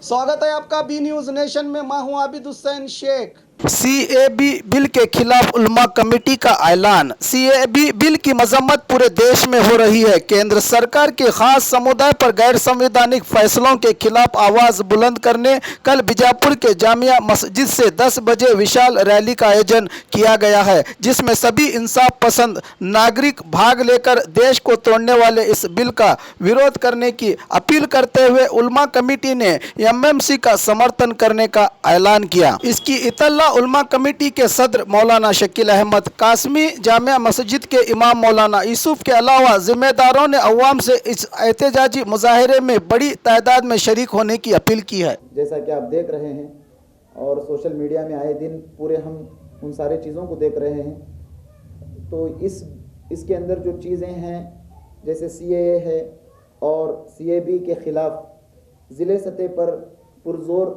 स्वागत है आपका बी न्यूज नेशन में। मैं हूं आबिद हुसैन शेख। सीएबी बिल के खिलाफ उलमा कमेटी का ऐलान। सीएबी बिल की मजम्मत पूरे देश में हो रही है। केंद्र सरकार के खास समुदाय पर गैर संवैधानिक फैसलों के खिलाफ आवाज बुलंद करने कल बीजापुर के जामिया मस्जिद से 10 बजे विशाल रैली का आयोजन किया गया है, जिसमें सभी इंसाफ पसंद नागरिक भाग लेकर देश को तोड़ने वाले इस बिल का विरोध करने की अपील करते हुए उलमा कमेटी ने एमएमसी का समर्थन करने का ऐलान किया। इसकी इतला उलमा कमेटी के सदर मौलाना शकील अहमद कासमी, जामिया मस्जिद के इमाम मौलाना यूसुफ के अलावा जिम्मेदारों ने अवाम से इस एहतजाजी मुजाहिरे में बड़ी तादाद में शरीक होने की अपील की है। जैसा कि आप देख रहे हैं और सोशल मीडिया में आए दिन पूरे हम उन सारी चीज़ों को देख रहे हैं, तो इसके अंदर जो चीज़ें हैं जैसे सीएए है और सीएबी के ख़िलाफ़ ज़िले सतह पर पुरजोर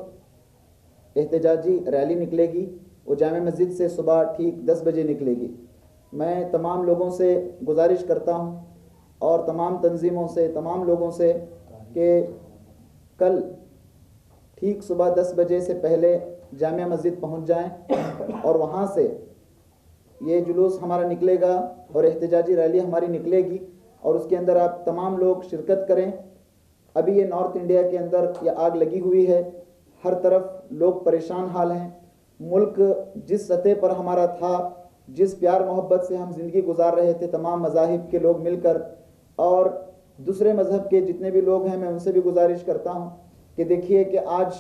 एहतजाजी रैली निकलेगी। वो जामे मस्जिद से सुबह ठीक 10 बजे निकलेगी। मैं तमाम लोगों से गुजारिश करता हूं और तमाम तंजीमों से, तमाम लोगों से कि कल ठीक सुबह 10 बजे से पहले जामिया मस्जिद पहुंच जाएं और वहां से ये जुलूस हमारा निकलेगा और एहतजाजी रैली हमारी निकलेगी और उसके अंदर आप तमाम लोग शिरकत करें। अभी ये नॉर्थ इंडिया के अंदर ये आग लगी हुई है, हर तरफ लोग परेशान हाल हैं। मुल्क जिस सतह पर हमारा था, जिस प्यार मोहब्बत से हम ज़िंदगी गुजार रहे थे तमाम मज़ाहिब के लोग मिलकर, और दूसरे मज़हब के जितने भी लोग हैं मैं उनसे भी गुजारिश करता हूं कि देखिए कि आज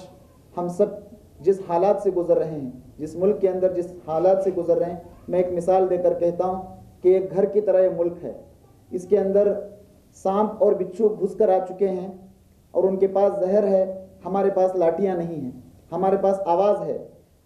हम सब जिस हालात से गुज़र रहे हैं, जिस मुल्क के अंदर जिस हालात से गुज़र रहे हैं, मैं एक मिसाल देकर कहता हूँ कि एक घर की तरह ये मुल्क है। इसके अंदर सांप और बिच्छू घुस कर आ चुके हैं और उनके पास जहर है, हमारे पास लाठियाँ नहीं हैं, हमारे पास आवाज़ है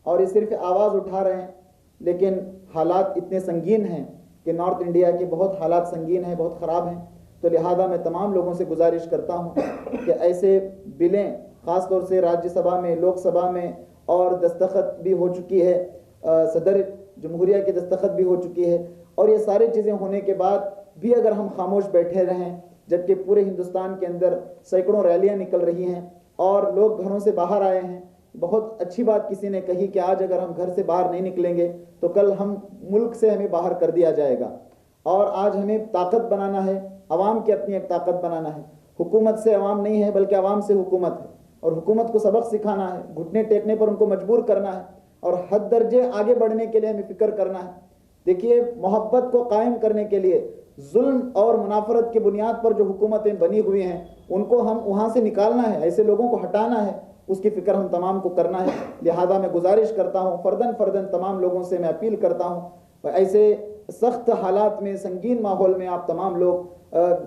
और ये सिर्फ आवाज़ उठा रहे हैं। लेकिन हालात इतने संगीन हैं कि नॉर्थ इंडिया के बहुत हालात संगीन हैं, बहुत ख़राब हैं। तो लिहाजा मैं तमाम लोगों से गुजारिश करता हूँ कि ऐसे बिलें ख़ास तौर से राज्यसभा में, लोकसभा में और दस्तखत भी हो चुकी है, सदर जमहूरिया की दस्तखत भी हो चुकी है, और ये सारी चीज़ें होने के बाद भी अगर हम खामोश बैठे रहें, जबकि पूरे हिंदुस्तान के अंदर सैकड़ों रैलियाँ निकल रही हैं और लोग घरों से बाहर आए हैं। बहुत अच्छी बात किसी ने कही कि आज अगर हम घर से बाहर नहीं निकलेंगे तो कल हम मुल्क से हमें बाहर कर दिया जाएगा, और आज हमें ताकत बनाना है, अवाम की अपनी एक ताकत बनाना है। हुकूमत से अवाम नहीं है बल्कि अवाम से हुकूमत है, और हुकूमत को सबक सिखाना है, घुटने टेकने पर उनको मजबूर करना है और हद दर्जे आगे बढ़ने के लिए हमें फिक्र करना है। देखिए, मोहब्बत को कायम करने के लिए जुल्म और मुनाफरत की बुनियाद पर जो हुकूमतें बनी हुई हैं उनको हम वहाँ से निकालना है, ऐसे लोगों को हटाना है, उसकी फ़िक्र हम तमाम को करना है। लिहाजा मैं गुजारिश करता हूँ, फ़र्दन तमाम लोगों से मैं अपील करता हूँ, ऐसे सख्त हालात में, संगीन माहौल में आप तमाम लोग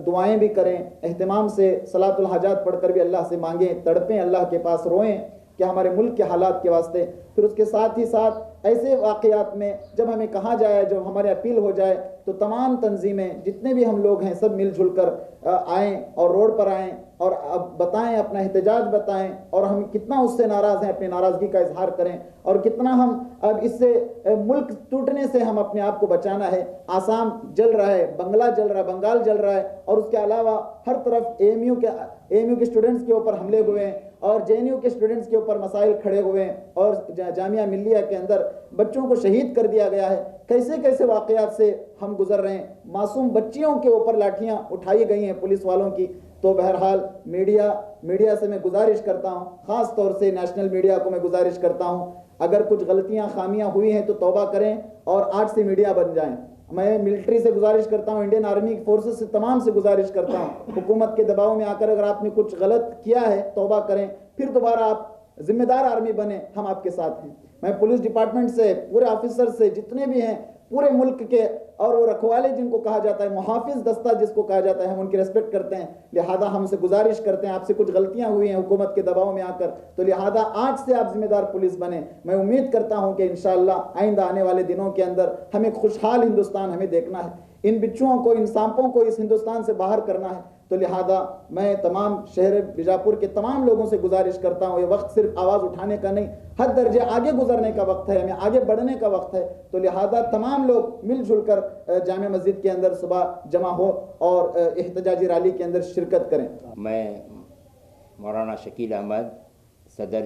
दुआएं भी करें, एहतमाम से सलातुल हाजात पढ़कर भी अल्लाह से मांगें, तड़पें, अल्लाह के पास रोएं कि हमारे मुल्क के हालात के वास्ते। फिर उसके साथ ही साथ ऐसे वाक़यात में जब हमें कहा जाए, जब हमारे अपील हो जाए, तो तमाम तंजीमें जितने भी हम लोग हैं सब मिलजुल कर आएँ और रोड पर आएँ और अब बताएं, अपना एहतजाज बताएं और हम कितना उससे नाराज़ हैं, अपनी नाराज़गी का इजहार करें और कितना हम अब इससे मुल्क टूटने से हम अपने आप को बचाना है। आसाम जल रहा है, बंगला जल रहा है, बंगाल जल रहा है, और उसके अलावा हर तरफ एएमयू के स्टूडेंट्स के ऊपर हमले हुए हैं और जेएनयू के स्टूडेंट्स के ऊपर मसाइल खड़े हुए हैं और जामिया मिल्लिया के अंदर बच्चों को शहीद कर दिया गया है। कैसे कैसे वाक़यात से हम गुजर रहे हैं, मासूम बच्चियों के ऊपर लाठियाँ उठाई गई हैं पुलिस वालों की। तो बहरहाल मीडिया से मैं गुजारिश करता हूँ, ख़ास तौर से नेशनल मीडिया को मैं गुजारिश करता हूँ, अगर कुछ गलतियाँ खामियाँ हुई हैं तो तौबा करें और आज से मीडिया बन जाएं। मैं मिलिट्री से गुजारिश करता हूँ, इंडियन आर्मी फोर्सेस से तमाम से गुजारिश करता हूँ, हुकूमत के दबाव में आकर अगर आपने कुछ गलत किया है तौबा करें, फिर दोबारा आप जिम्मेदार आर्मी बने, हम आपके साथ हैं। मैं पुलिस डिपार्टमेंट से, पूरे ऑफिसर से, जितने भी हैं पूरे मुल्क के, और वो रखवाले जिनको कहा जाता है, मुहाफिज दस्ता जिसको कहा जाता है, हम उनकी रिस्पेक्ट करते हैं। लिहाजा हमसे गुजारिश करते हैं, आपसे कुछ गलतियां हुई हैं हुकूमत के दबाव में आकर, तो लिहाजा आज से आप जिम्मेदार पुलिस बने। मैं उम्मीद करता हूं कि इंशाअल्लाह आइंदा आने वाले दिनों के अंदर हमें खुशहाल हिंदुस्तान हमें देखना है, इन बिच्छुओं को, इन सांपों को इस हिंदुस्तान से बाहर करना है। तो लिहाजा मैं तमाम शहर बीजापुर के तमाम लोगों से गुजारिश करता हूँ, ये वक्त सिर्फ आवाज़ उठाने का नहीं, हद दर्जे आगे गुजरने का वक्त है, हमें आगे बढ़ने का वक्त है। तो लिहाजा तमाम लोग मिलजुल कर जामिया मस्जिद के अंदर सुबह जमा हो और एहतजाजी रैली के अंदर शिरकत करें। मैं मौलाना शकील अहमद सदर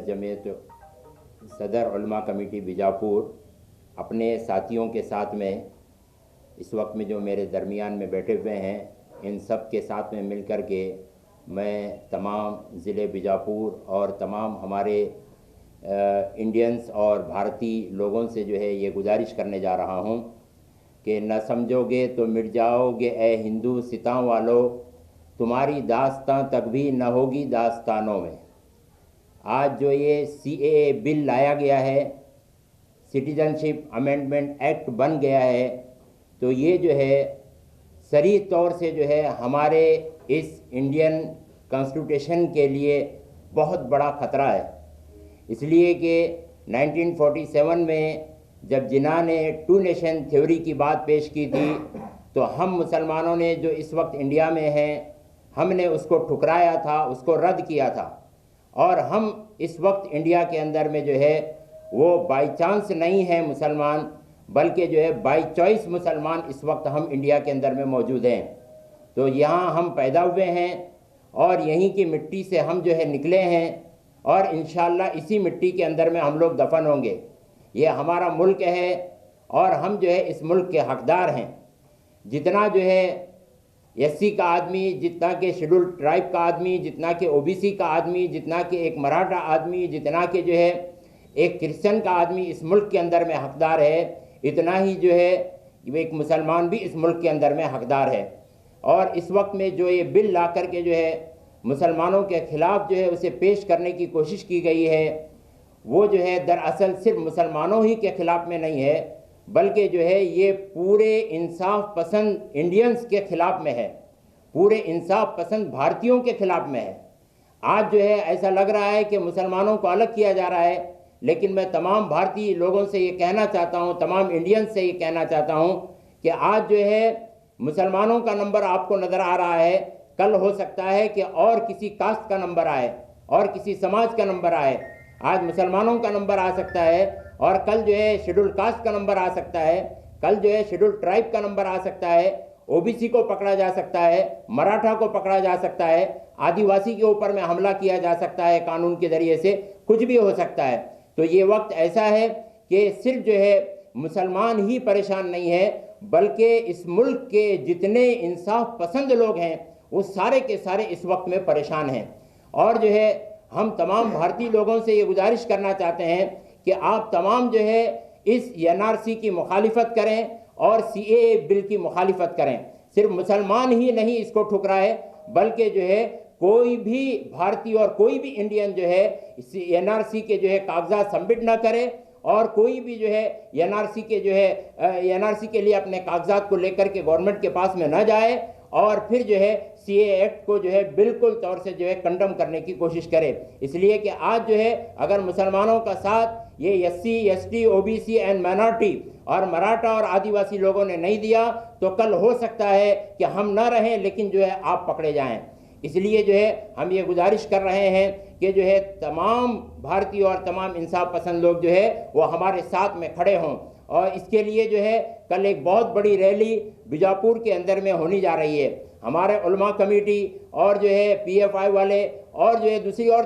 उलमा कमेटी बीजापुर अपने साथियों के साथ में इस वक्त में जो मेरे दरमियान में बैठे हुए हैं, इन सब के साथ में मिल कर के मैं तमाम ज़िले बीजापुर और तमाम हमारे इंडियंस और भारतीय लोगों से जो है ये गुजारिश करने जा रहा हूँ कि न समझोगे तो मिट जाओगे ए हिंदू सितां वालों, तुम्हारी दास्तां तक भी न होगी दास्तानों में। आज जो ये CAA बिल लाया गया है, सिटीजनशिप अमेंडमेंट एक्ट बन गया है, तो ये जो है सही तौर से जो है हमारे इस इंडियन कॉन्स्टिट्यूशन के लिए बहुत बड़ा ख़तरा है। इसलिए कि 1947 में जब जिन्ना ने 2 नेशन थ्योरी की बात पेश की थी, तो हम मुसलमानों ने जो इस वक्त इंडिया में हैं, हमने उसको ठुकराया था, उसको रद्द किया था। और हम इस वक्त इंडिया के अंदर में जो है वो बाई चांस नहीं है मुसलमान, बल्कि जो है बाई चॉइस मुसलमान इस वक्त हम इंडिया के अंदर में मौजूद हैं। तो यहाँ हम पैदा हुए हैं और यहीं की मिट्टी से हम जो है निकले हैं और इंशाअल्लाह इसी मिट्टी के अंदर में हम लोग दफन होंगे। ये हमारा मुल्क है और हम जो है इस मुल्क के हकदार हैं। जितना जो है SC का आदमी, जितना के शेड्यूल ट्राइब का आदमी, जितना के OBC का आदमी, जितना के एक मराठा आदमी, जितना के जो है एक क्रिश्चियन का आदमी इस मुल्क के अंदर में हकदार है, इतना ही जो है एक मुसलमान भी इस मुल्क के अंदर में हकदार है। और इस वक्त में जो ये बिल ला करके जो है मुसलमानों के ख़िलाफ़ जो है उसे पेश करने की कोशिश की गई है, वो जो है दरअसल सिर्फ मुसलमानों ही के ख़िलाफ़ में नहीं है, बल्कि जो है ये पूरे इंसाफ पसंद इंडियंस के ख़िलाफ़ में है, पूरे इंसाफ पसंद भारतीयों के ख़िलाफ़ में है। आज जो है ऐसा लग रहा है कि मुसलमानों को अलग किया जा रहा है, लेकिन मैं तमाम भारतीय लोगों से ये कहना चाहता हूँ, तमाम इंडियंस से ये कहना चाहता हूँ कि आज जो है मुसलमानों का नंबर आपको नज़र आ रहा है, कल हो सकता है कि और किसी कास्ट का नंबर आए और किसी समाज का नंबर आए। आज मुसलमानों का नंबर आ सकता है और कल जो है शेड्यूल कास्ट का नंबर आ सकता है, कल जो है शेड्यूल ट्राइब का नंबर आ सकता है, OBC को पकड़ा जा सकता है, मराठा को पकड़ा जा सकता है, आदिवासी के ऊपर में हमला किया जा सकता है कानून के ज़रिए से, कुछ भी हो सकता है। तो ये वक्त ऐसा है कि सिर्फ जो है मुसलमान ही परेशान नहीं है, बल्कि इस मुल्क के जितने इंसाफ पसंद लोग हैं वो सारे के सारे इस वक्त में परेशान हैं। और जो है हम तमाम भारतीय लोगों से ये गुजारिश करना चाहते हैं कि आप तमाम जो है इस NRC की मुखालिफत करें और CAA बिल की मुखालिफत करें। सिर्फ मुसलमान ही नहीं इसको ठुकराए, बल्कि जो है कोई भी भारतीय और कोई भी इंडियन जो है इस NRC के जो है कागजात सबमिट ना करे और कोई भी जो है NRC के जो है NRC के लिए अपने कागजात को लेकर के गवर्नमेंट के पास में ना जाए और फिर जो है CAA एक्ट को जो है बिल्कुल तौर से जो है कंडम करने की कोशिश करे। इसलिए कि आज जो है अगर मुसलमानों का साथ ये SC, ST, OBC and minority और मराठा और आदिवासी लोगों ने नहीं दिया, तो कल हो सकता है कि हम ना रहें, लेकिन जो है आप पकड़े जाएं। इसलिए जो है हम ये गुजारिश कर रहे हैं कि जो है तमाम भारतीय और तमाम इंसाफ पसंद लोग जो है वो हमारे साथ में खड़े हों। और इसके लिए जो है कल एक बहुत बड़ी रैली बीजापुर के अंदर में होनी जा रही है। हमारे उलमा कमेटी और जो है PFI वाले और जो है दूसरी और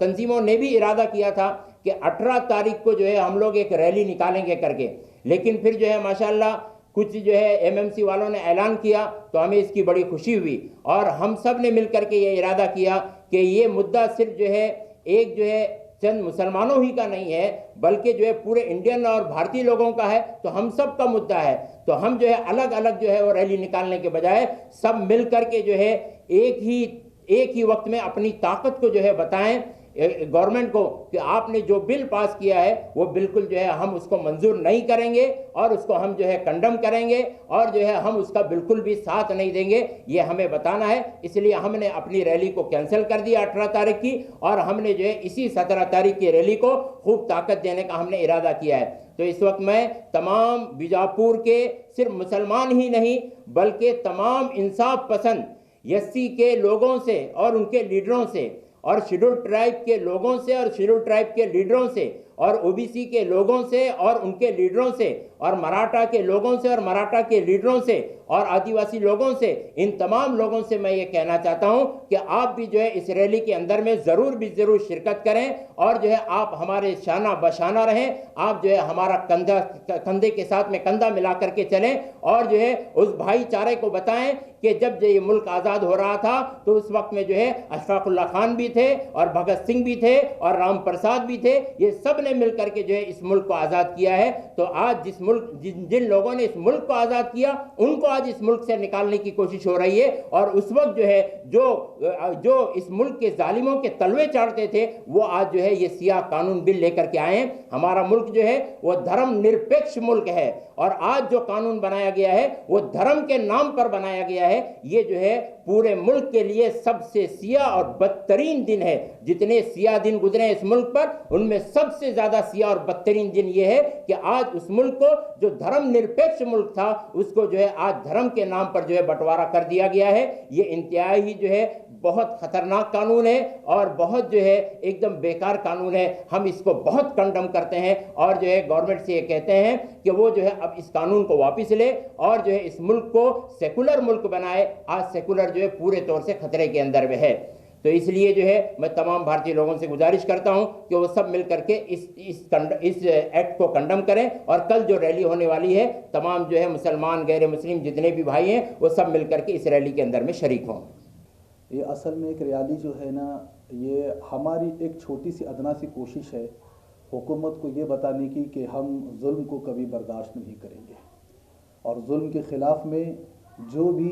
तंजीमों ने भी इरादा किया था कि 18 तारीख को जो है हम लोग एक रैली निकालेंगे करके, लेकिन फिर जो है माशाल्लाह कुछ जो है MMC वालों ने ऐलान किया, तो हमें इसकी बड़ी खुशी हुई और हम सब ने मिलकर के ये इरादा किया कि ये मुद्दा सिर्फ जो है एक जो है चंद मुसलमानों ही का नहीं है, बल्कि जो है पूरे इंडियन और भारतीय लोगों का है, तो हम सब का मुद्दा है। तो हम जो है अलग अलग जो है वो रैली निकालने के बजाय सब मिल करके जो है एक ही वक्त में अपनी ताकत को जो है बताएं गवर्नमेंट को कि आपने जो बिल पास किया है वो बिल्कुल जो है हम उसको मंजूर नहीं करेंगे और उसको हम जो है कंडम करेंगे और जो है हम उसका बिल्कुल भी साथ नहीं देंगे, ये हमें बताना है। इसलिए हमने अपनी रैली को कैंसिल कर दिया 18 तारीख की और हमने जो है इसी 17 तारीख की रैली को खूब ताकत देने का हमने इरादा किया है। तो इस वक्त मैं तमाम बीजापुर के सिर्फ मुसलमान ही नहीं बल्कि तमाम इंसाफ पसंद SC के लोगों से और उनके लीडरों से और शेड्यूल ट्राइब के लोगों से और शेड्यूल ट्राइब के लीडरों से और ओबीसी के लोगों से और उनके लीडरों से और मराठा के लोगों से और मराठा के लीडरों से और आदिवासी लोगों से, इन तमाम लोगों से मैं ये कहना चाहता हूं कि आप भी जो है इस रैली के अंदर में ज़रूर शिरकत करें और जो है आप हमारे शाना बशाना रहें। आप जो है हमारा कंधे के साथ में कंधा मिला करके चलें और जो है उस भाईचारे को बताएं कि जब ये मुल्क आज़ाद हो रहा था तो उस वक्त में जो है अशफाकुल्ला खान भी थे और भगत सिंह भी थे और राम प्रसाद भी थे। ये सब ने मिलकर के जो है इस मुल्क को आज़ाद किया है। तो आज जिन लोगों ने इस मुल्क को आज़ाद किया उनको आज इस मुल्क से निकालने की कोशिश हो रही है। और उस वक्त जो है जो इस मुल्क के जालिमों के तलवे चाटते थे वो आज जो है ये सियाह कानून बिल लेकर के आए हैं। हमारा मुल्क जो है वो धर्म निरपेक्ष मुल्क है और आज जो कानून बनाया गया है वो धर्म के नाम पर बनाया गया है। ये जो है पूरे मुल्क के लिए सबसे सियाह और बदतरीन दिन है। जितने सियाह दिन गुजरे इस मुल्क पर उनमें सबसे ज्यादा सियाह और बदतरीन दिन ये है कि आज उस मुल्क को जो धर्म निरपेक्ष मुल्क था उसको जो है आज धर्म के नाम पर जो है बंटवारा कर दिया गया है। ये इंतहाई जो है बहुत खतरनाक कानून है और बहुत जो है एकदम बेकार कानून है। हम इसको बहुत कंडम करते हैं और जो है गवर्नमेंट से ये कहते हैं कि वो जो है अब इस कानून को वापस ले और जो है इस मुल्क को सेकुलर मुल्क बनाए। आज सेकुलर जो है पूरे तौर से खतरे के अंदर में है। तो इसलिए जो है मैं तमाम भारतीय लोगों से गुजारिश करता हूं कि वो सब मिल करके इस एक्ट को कंडम करें और कल जो रैली होने वाली है तमाम जो है मुसलमान गैर मुस्लिम जितने भी भाई हैं वो सब मिल करके इस रैली के अंदर में शरीक हों। ये असल में एक रैली जो है ना, ये हमारी एक छोटी सी अदना सी कोशिश है हुकूमत को ये बताने की कि हम जुल्म को कभी बर्दाश्त नहीं करेंगे और जुल्म के ख़िलाफ़ में जो भी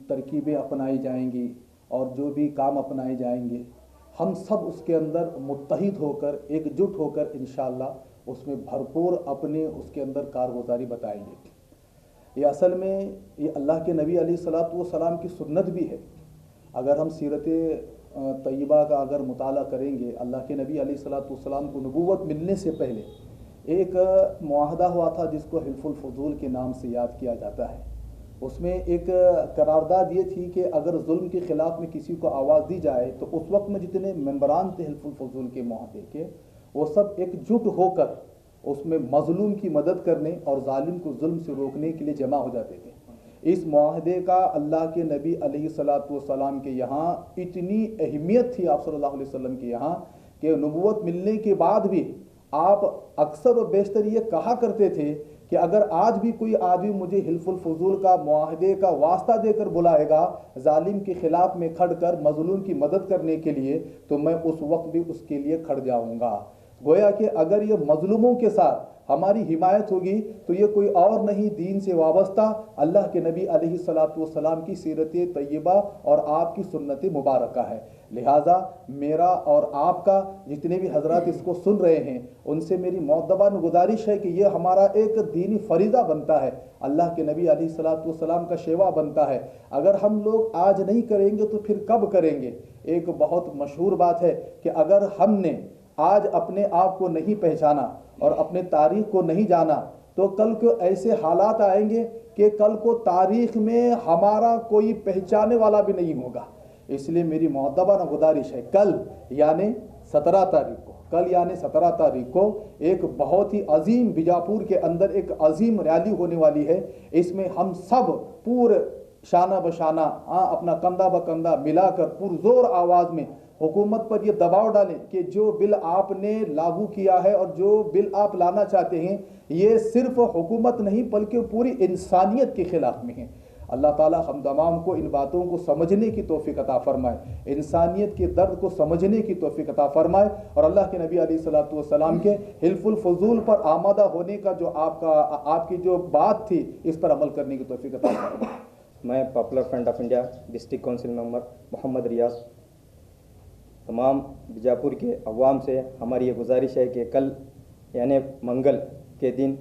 तरकीबें अपनाई जाएंगी और जो भी काम अपनाए जाएंगे हम सब उसके अंदर मुत्तहिद होकर एकजुट होकर इंशाअल्लाह उसमें भरपूर अपने उसके अंदर कारगुजारी बताएंगे। ये असल में ये अल्लाह के नबी अलैहिस्सलातु वस्सलाम की सुन्नत भी है। अगर हम सीरत तय्यबा का अगर मुताला करेंगे, अल्लाह के नबी अलैहिस्सलातु वस्सलाम को नबूवत मिलने से पहले एक मुआहदा हुआ था जिसको हिल्फुल फुजूल के नाम से याद किया जाता है। उसमें एक करारदाद ये थी कि अगर जुल्म के ख़िलाफ़ में किसी को आवाज़ दी जाए तो उस वक्त में जितने मेंबरान थे हिल्फुल फुजूल के मुआहदे के वो सब एकजुट होकर उसमें मजलूम की मदद करने और जालिम को जुल्म से रोकने के लिए जमा हो जाते थे। इस मुआहदे का अल्लाह के नबी अलैहिस्सलातु वस्सलाम के यहाँ इतनी अहमियत थी, आप सल्लल्लाहु अलैहि वसल्लम के यहाँ, कि नबूवत मिलने के बाद भी आप अक्सर व बेशतर ये कहा करते थे कि अगर आज भी कोई आदमी मुझे हिल्फुल फुजूल का मुआहदे का वास्ता देकर बुलाएगा जालिम के ख़िलाफ़ में खड़ कर मजलूम की मदद करने के लिए तो मैं उस वक्त भी उसके लिए खड़ जाऊँगा। गोया कि अगर ये मजलूमों के साथ हमारी हिमायत होगी तो ये कोई और नहीं दीन से वाबस्ता अल्लाह के नबी अलैहिस्सलातु वस्सलाम की सीरत तय्यबा और आपकी सुन्नत मुबारका है। लिहाजा मेरा और आपका जितने भी हजरात इसको सुन रहे हैं उनसे मेरी मुअद्दबान गुजारिश है कि ये हमारा एक दीनी फरीज़ा बनता है, अल्लाह के नबी अलैहिस्सलातु वस्सलाम का शेवा बनता है। अगर हम लोग आज नहीं करेंगे तो फिर कब करेंगे। एक बहुत मशहूर बात है कि अगर हमने आज अपने आप को नहीं पहचाना और अपने तारीख को नहीं जाना तो कल को ऐसे हालात आएंगे कि कल को तारीख में हमारा कोई पहचाने वाला भी नहीं होगा। इसलिए मेरी मुअद्दबाना गुजारिश है कल यानी 17 तारीख को एक बहुत ही अजीम बीजापुर के अंदर एक अजीम रैली होने वाली है। इसमें हम सब पूरे शाना बशाना अपना कंधा ब कंधा मिलाकर पुरजोर आवाज़ में हुकूमत पर यह दबाव डालें कि जो बिल आपने लागू किया है और जो बिल आप लाना चाहते हैं ये सिर्फ हुकूमत नहीं बल्कि पूरी इंसानियत के ख़िलाफ़ में है। अल्लाह ताला हम तमाम को इन बातों को समझने की तौफीक अता फरमाए, इंसानियत के दर्द को समझने की तौफीक अता फरमाए और अल्लाह के नबी अलैहिस्सलातु वस्सलाम के हिल्फुल फुजूल पर आमादा होने का जो आपकी जो बात थी इस पर अमल करने की तौफीक अता फरमाए। मैं popular front of India district council member Mohammad Riyaz तमाम बीजापुर के अवाम से हमारी ये गुजारिश है कि कल यानी मंगल के दिन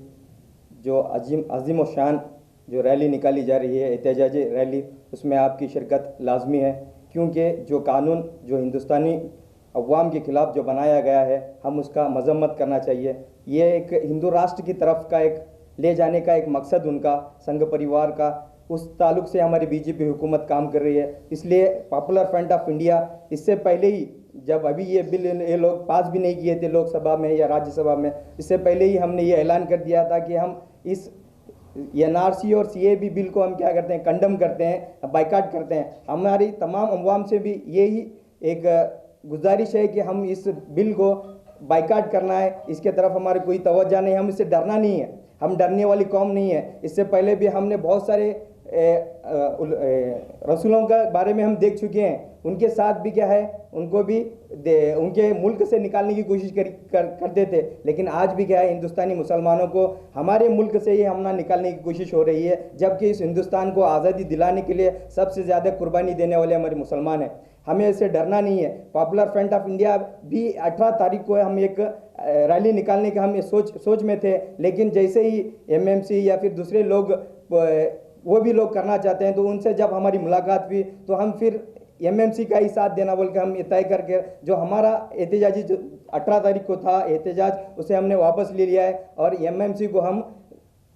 जो अजीम व शान जो रैली निकाली जा रही है एहतजाजी रैली, उसमें आपकी शिरकत लाजमी है क्योंकि जो कानून जो हिंदुस्तानी अवाम के ख़िलाफ़ जो बनाया गया है हम उसका मजम्मत करना चाहिए। ये एक हिंदू राष्ट्र की तरफ का एक ले जाने का एक मकसद उनका संघ परिवार का, उस ताल्लुक़ से हमारी बीजेपी हुकूमत काम कर रही है। इसलिए पॉपुलर फ्रंट ऑफ इंडिया इससे पहले ही जब अभी ये बिल ये लोग पास भी नहीं किए थे लोकसभा में या राज्यसभा में, इससे पहले ही हमने ये ऐलान कर दिया था कि हम इस एनआरसी और सीएबी बिल को हम क्या करते हैं, कंडम करते हैं, बाइकाट करते हैं। हमारी तमाम अवाम से भी यही एक गुजारिश है कि हम इस बिल को बाइकाट करना है, इसके तरफ हमारी कोई तवज्जो नहीं, हम इससे डरना नहीं है, हम डरने वाली कौम नहीं है। इससे पहले भी हमने बहुत सारे रसूलों के बारे में हम देख चुके हैं, उनके साथ भी क्या है, उनको भी उनके मुल्क से निकालने की कोशिश करते थे, लेकिन आज भी क्या है, हिंदुस्तानी मुसलमानों को हमारे मुल्क से ही हमना निकालने की कोशिश हो रही है, जबकि इस हिंदुस्तान को आज़ादी दिलाने के लिए सबसे ज़्यादा कुर्बानी देने वाले हमारे मुसलमान हैं। हमें इससे डरना नहीं है। पॉपुलर फ्रंट ऑफ इंडिया भी 18 तारीख को हम एक रैली निकालने का हम सोच में थे, लेकिन जैसे ही एमएमसी या फिर दूसरे लोग वो भी लोग करना चाहते हैं, तो उनसे जब हमारी मुलाकात हुई तो हम फिर एमएमसी का ही साथ देना बोल के हम ये तय करके जो हमारा एहतजाजी जो 18 तारीख को था एहतजाज, उसे हमने वापस ले लिया है और एमएमसी को हम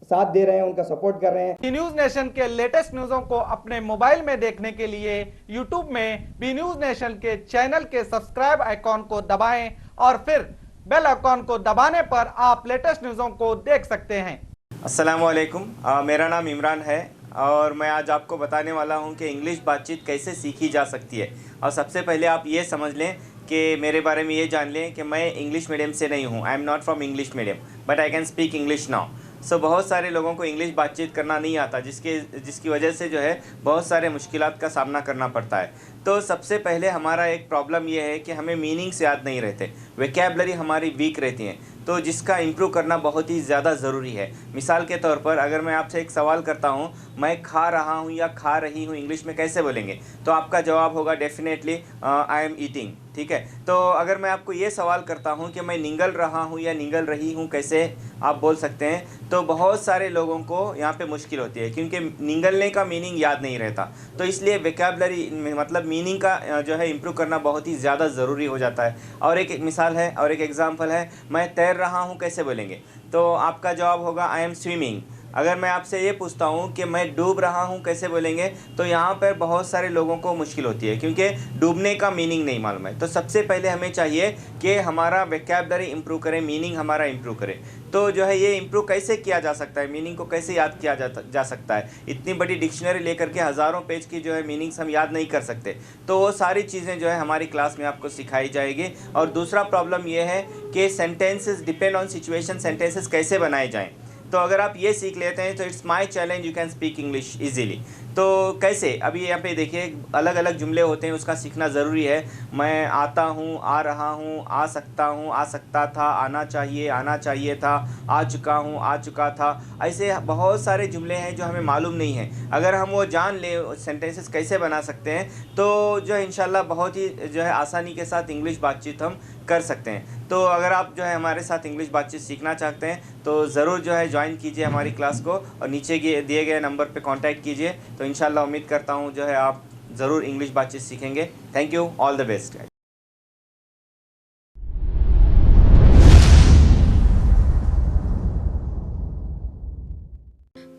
साथ दे रहे हैं, उनका सपोर्ट कर रहे हैं। बी न्यूज नेशन के लेटेस्ट न्यूज़ों को अपने मोबाइल में देखने के लिए यूट्यूब में बी न्यूज नेशन के चैनल के सब्सक्राइब आइकॉन को दबाएं और फिर बेल आइकॉन को दबाने पर आप लेटेस्ट न्यूज़ों को देख सकते हैं। अस्सलामुअलैकुम, मेरा नाम इमरान है और मैं आज आपको बताने वाला हूं कि इंग्लिश बातचीत कैसे सीखी जा सकती है। और सबसे पहले आप ये समझ लें कि मेरे बारे में ये जान लें कि मैं इंग्लिश मीडियम से नहीं हूं। I am not from English medium but I can speak English now. So बहुत सारे लोगों को इंग्लिश बातचीत करना नहीं आता, जिसकी वजह से जो है बहुत सारे मुश्किलात का सामना करना पड़ता है। तो सबसे पहले हमारा एक प्रॉब्लम ये है कि हमें मीनिंग्स याद नहीं रहते, वोकैबुलरी हमारी वीक रहती हैं, तो जिसका इम्प्रूव करना बहुत ही ज़्यादा ज़रूरी है। मिसाल के तौर पर अगर मैं आपसे एक सवाल करता हूँ, मैं खा रहा हूँ या खा रही हूँ इंग्लिश में कैसे बोलेंगे, तो आपका जवाब होगा डेफिनेटली आई एम ईटिंग। ठीक है, तो अगर मैं आपको ये सवाल करता हूँ कि मैं निगल रहा हूँ या निगल रही हूँ कैसे आप बोल सकते हैं, तो बहुत सारे लोगों को यहाँ पे मुश्किल होती है क्योंकि निगलने का मीनिंग याद नहीं रहता। तो इसलिए वोकैबुलरी मतलब मीनिंग का जो है इम्प्रूव करना बहुत ही ज़्यादा ज़रूरी हो जाता है। और एक मिसाल है और एक एग्जांपल है, मैं तैर रहा हूँ कैसे बोलेंगे, तो आपका जवाब होगा आई एम स्विमिंग। अगर मैं आपसे ये पूछता हूँ कि मैं डूब रहा हूँ कैसे बोलेंगे, तो यहाँ पर बहुत सारे लोगों को मुश्किल होती है क्योंकि डूबने का मीनिंग नहीं मालूम है। तो सबसे पहले हमें चाहिए कि हमारा वोकैबुलरी इम्प्रूव करें, मीनिंग हमारा इम्प्रूव करें। तो जो है ये इम्प्रूव कैसे किया जा सकता है, मीनिंग को कैसे याद किया जा सकता है। इतनी बड़ी डिक्शनरी लेकर के हज़ारों पेज की जो है मीनिंग्स हम याद नहीं कर सकते, तो वो सारी चीज़ें जो है हमारी क्लास में आपको सिखाई जाएगी। और दूसरा प्रॉब्लम ये है कि sentences depend on situation, sentences कैसे बनाए जाएँ। तो अगर आप ये सीख लेते हैं तो it's my challenge, you can speak English easily. तो कैसे, अभी यहाँ पे देखिए अलग अलग जुमले होते हैं, उसका सीखना ज़रूरी है। मैं आता हूँ, आ रहा हूँ, आ सकता हूँ, आ सकता था, आना चाहिए था, आ चुका हूँ, आ चुका था। ऐसे बहुत सारे जुमले हैं जो हमें मालूम नहीं है। अगर हम वो जान ले सेंटेंसेस कैसे बना सकते हैं, तो जो है इंशाल्लाह बहुत ही जो है आसानी के साथ इंग्लिश बातचीत हम कर सकते हैं। तो अगर आप जो है हमारे साथ इंग्लिश बातचीत सीखना चाहते हैं तो ज़रूर जो है ज्वाइन कीजिए हमारी क्लास को और नीचे दिए गए नंबर पे कांटेक्ट कीजिए। तो इंशाल्लाह उम्मीद करता हूँ जो है आप ज़रूर इंग्लिश बातचीत सीखेंगे। Thank you, all the best.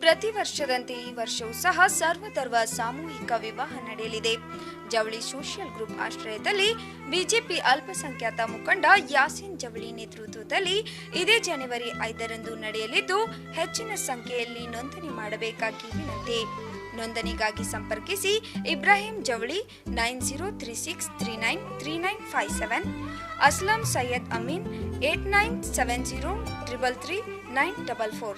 ಪ್ರತಿ ವರ್ಷದಂತೆ ಈ ವರ್ಷವೂ ಸಹ ಸರ್ವಧರ್ಮ ಸಾಮೂಹಿಕ ವಿವಾಹ ನಡೆಯಲಿದೆ. ಜವಳಿ ಸೋಷಿಯಲ್ ಗ್ರೂಪ್ ಆಶ್ರಯದಲ್ಲಿ ಬಿಜೆಪಿ ಅಲ್ಪಸಂಖ್ಯಾತ ಮುಖಂಡ ಯಾಸೀನ್ ಜವಳಿ ನೇತೃತ್ವದಲ್ಲಿ ಇದೇ ಜನವರಿ 5ರಂದು ನಡೆಯಲಿದ್ದು, ಹೆಚ್ಚಿನ ಸಂಖ್ಯೆಯಲ್ಲಿ ನೋಂದಣಿ ಮಾಡಬೇಕಾಗಿ ವಿನಂತಿ. ನೋಂದಣಿಗಾಗಿ ಸಂಪರ್ಕಿಸಿ ಇಬ್ರಾಹಿಂ ಜವಳಿ 9036393957, ಅಸ್ಲಂ ಸೈಯದ್ ಅಮೀನ್ 8970333944.